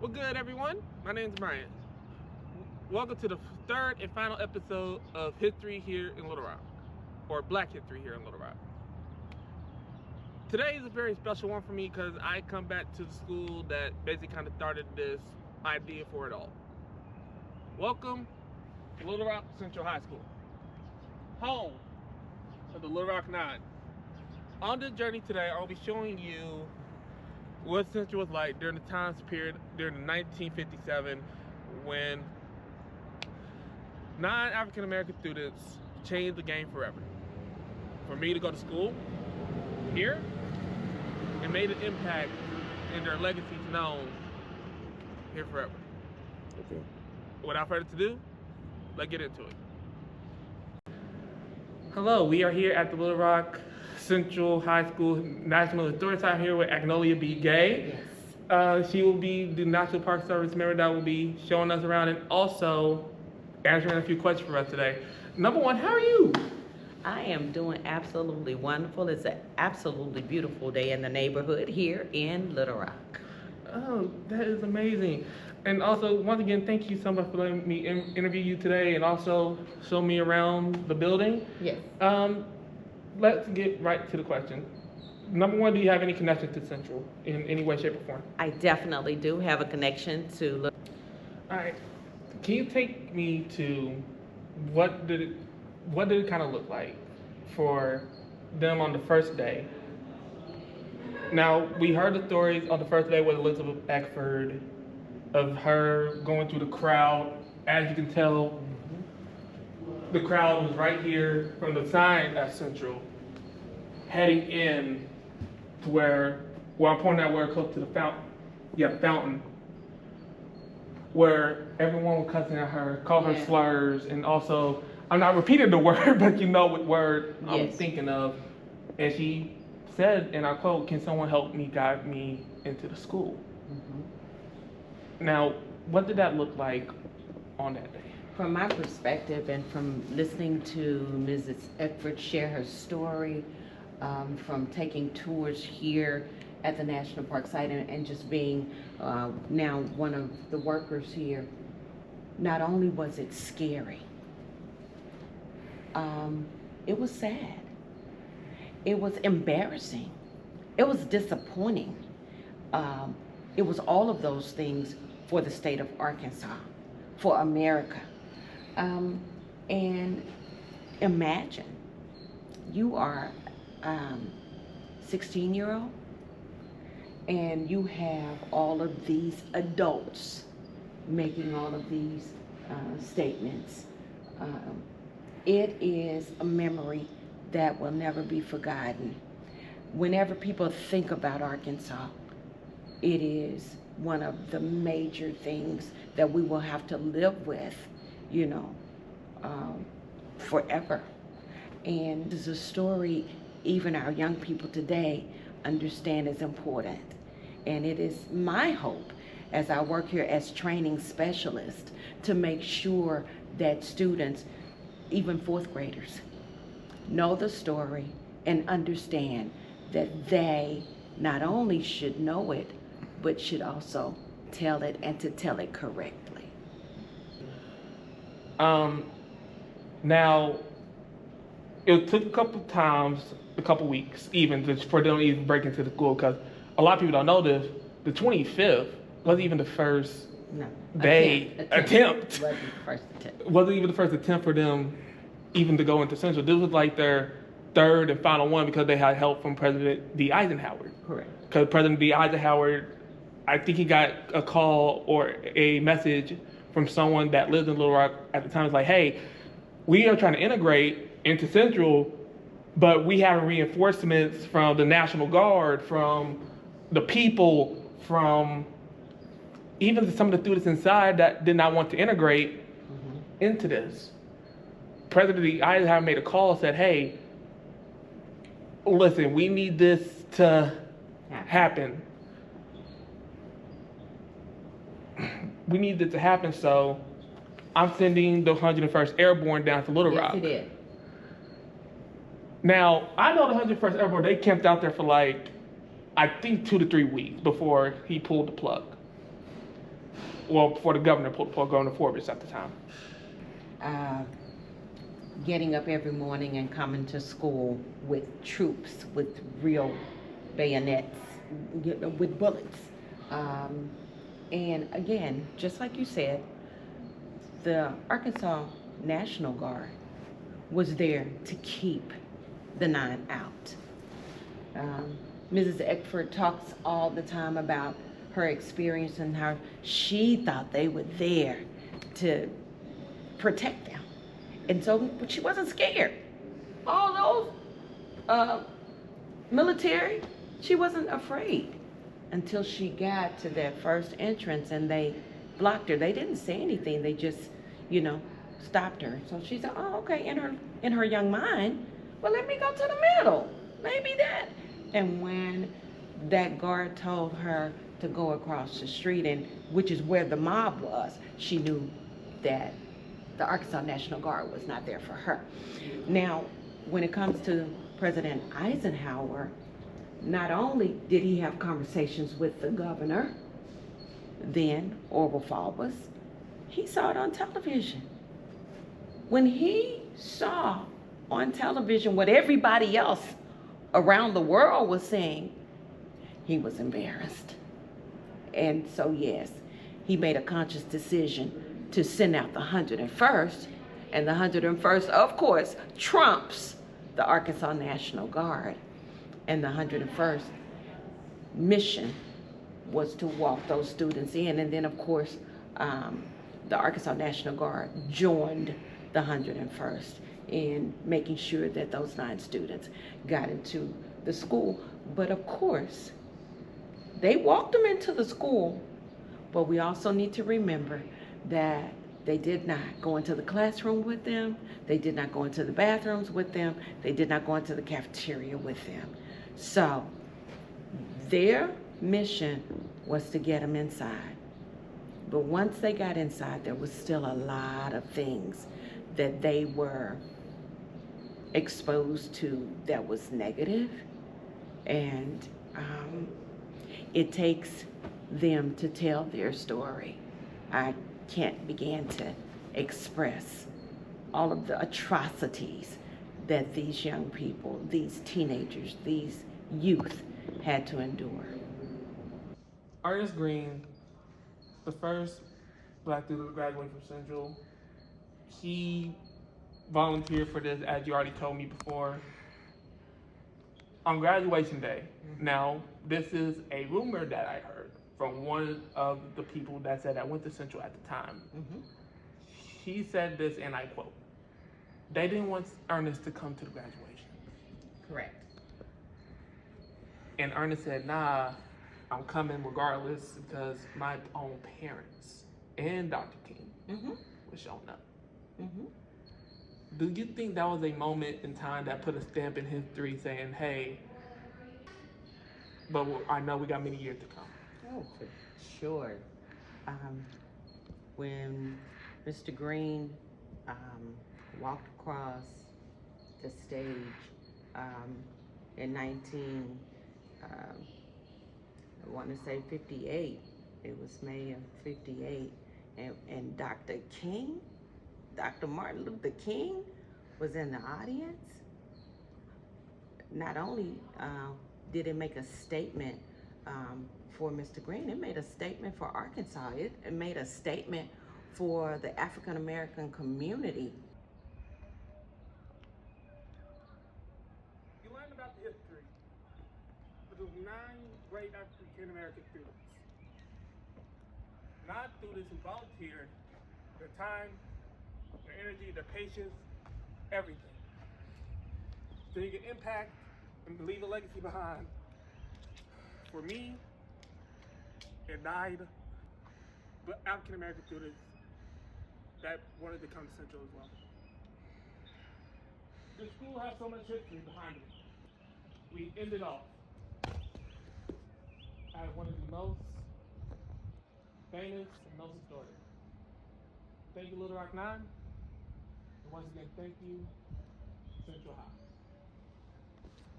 Well, good, everyone. My name's Brian. Welcome to the third and final episode of History here in Little Rock, or Black History here in Little Rock. Today is a very special one for me because I come back to the school that basically kind of started this idea for it all. Welcome to Little Rock Central High School, home of the Little Rock Nine. On this journey today, I'll be showing you what Central was like during the time period during 1957 when 9 African American students changed the game forever. For me to go to school here and made an impact and their legacy known here forever. Okay. Without further ado, let's get into it. Hello, we are here at the Little Rock Central High School National Historic Site here with Agnolia B. Gay. Yes. She will be the National Park Service member that will be showing us around and also answering a few questions for us today. Number one, how are you? I am doing absolutely wonderful. It's an absolutely beautiful day in the neighborhood here in Little Rock. Oh, that is amazing. And also, once again, thank you so much for letting me interview you today and also show me around the building. Yes. Let's get right to the question. Number one, do you have any connection to Central in any way, shape, or form? I definitely do have a connection to. All right. Can you take me to what did it kind of look like for them on the first day? Now, we heard the stories on the first day with Elizabeth Eckford of her going through the crowd. As you can tell, the crowd was right here from the sign at Central, heading in to where I'm pointing out where close to the fountain. Yeah, the fountain. Where everyone was cussing at her, call her slurs, and also, I'm not repeating the word, but you know what word I'm thinking of. And she said, and I quote, "Can someone help me guide me into the school?" Mm-hmm. Now, what did that look like on that day? From my perspective and from listening to Mrs. Eckford share her story, from taking tours here at the National Park site and just being now one of the workers here, not only was it scary, it was sad. It was embarrassing. It was disappointing. It was all of those things for the state of Arkansas, for America. And imagine you are 16-year-old and you have all of these adults making all of these statements. It is a memory that will never be forgotten. Whenever people think about Arkansas, it is one of the major things that we will have to live with, forever. And this is a story even our young people today understand is important. And it is my hope as I work here as training specialist to make sure that students, even fourth graders, know the story and understand that they not only should know it, but should also tell it and to tell it correctly. Now, it took a couple weeks even for them to even break into the school because a lot of people don't know this. The 25th wasn't even the first attempt. Wasn't even the first attempt for them even to go into Central. This was like their third and final one because they had help from President D. Eisenhower. Correct. Because President D. Eisenhower, I think he got a call or a message from someone that lived in Little Rock at the time. It's like, hey, we are trying to integrate into Central, but we have reinforcements from the National Guard, from the people, from even some of the students inside that did not want to integrate into this. President Eisenhower made a call, said, hey, listen, we need this to happen. We need this to happen, so I'm sending the 101st Airborne down to Little Rock. Yes, he did. Now, I know the 101st Airborne, they camped out there for like I think 2 to 3 weeks before he pulled the plug. Well, before the governor pulled the plug, Governor Forbes at the time. Uh, Getting up every morning and coming to school with troops, with real bayonets, with bullets. And again, just like you said, the Arkansas National Guard was there to keep the 9 out. Mrs. Eckford talks all the time about her experience and how she thought they were there to protect them. And so, but she wasn't scared. All those military, she wasn't afraid until she got to that first entrance and they blocked her. They didn't say anything. They just, stopped her. So she said, "Oh, okay." In her young mind, well, let me go to the middle. Maybe that. And when that guard told her to go across the street, and which is where the mob was, she knew that the Arkansas National Guard was not there for her. Now, when it comes to President Eisenhower, not only did he have conversations with the governor, then Orville Faubus, he saw it on television. When he saw on television what everybody else around the world was saying, he was embarrassed. And so, yes, he made a conscious decision to send out the 101st, and the 101st, of course, trumps the Arkansas National Guard. And the 101st mission was to walk those students in, and then, of course, the Arkansas National Guard joined the 101st in making sure that those 9 students got into the school. But of course, they walked them into the school, but we also need to remember that they did not go into the classroom with them. They did not go into the bathrooms with them. They did not go into the cafeteria with them. So their mission was to get them inside. But once they got inside, there was still a lot of things that they were exposed to that was negative. And it takes them to tell their story. I can't begin to express all of the atrocities that these young people, these teenagers, these youth had to endure. Ernest Green, the first black student to graduate from Central, he volunteered for this, as you already told me before, on graduation day. Now, this is a rumor that I heard from one of the people that said I went to Central at the time. He said this, and I quote, "They didn't want Ernest to come to the graduation." Correct. And Ernest said, "Nah, I'm coming regardless because my own parents and Dr. King was showing up." Do you think that was a moment in time that put a stamp in history saying, hey, but I know we got many years to come? Oh, for sure. When Mr. Green walked across the stage in 58, it was May of 58, and Dr. Martin Luther King was in the audience. Not only did it make a statement for Mr. Green, it made a statement for Arkansas. It made a statement for the African American community. You learned about the history of those 9 great African American students. 9 students who volunteered their time, their energy, their patience, everything. So you can impact and leave a legacy behind. For me, it died, but African American students that wanted to come to Central as well. The school has so much history behind it. We ended off as one of the most famous and most historic. Thank you, Little Rock 9. And once again, thank you, Central High.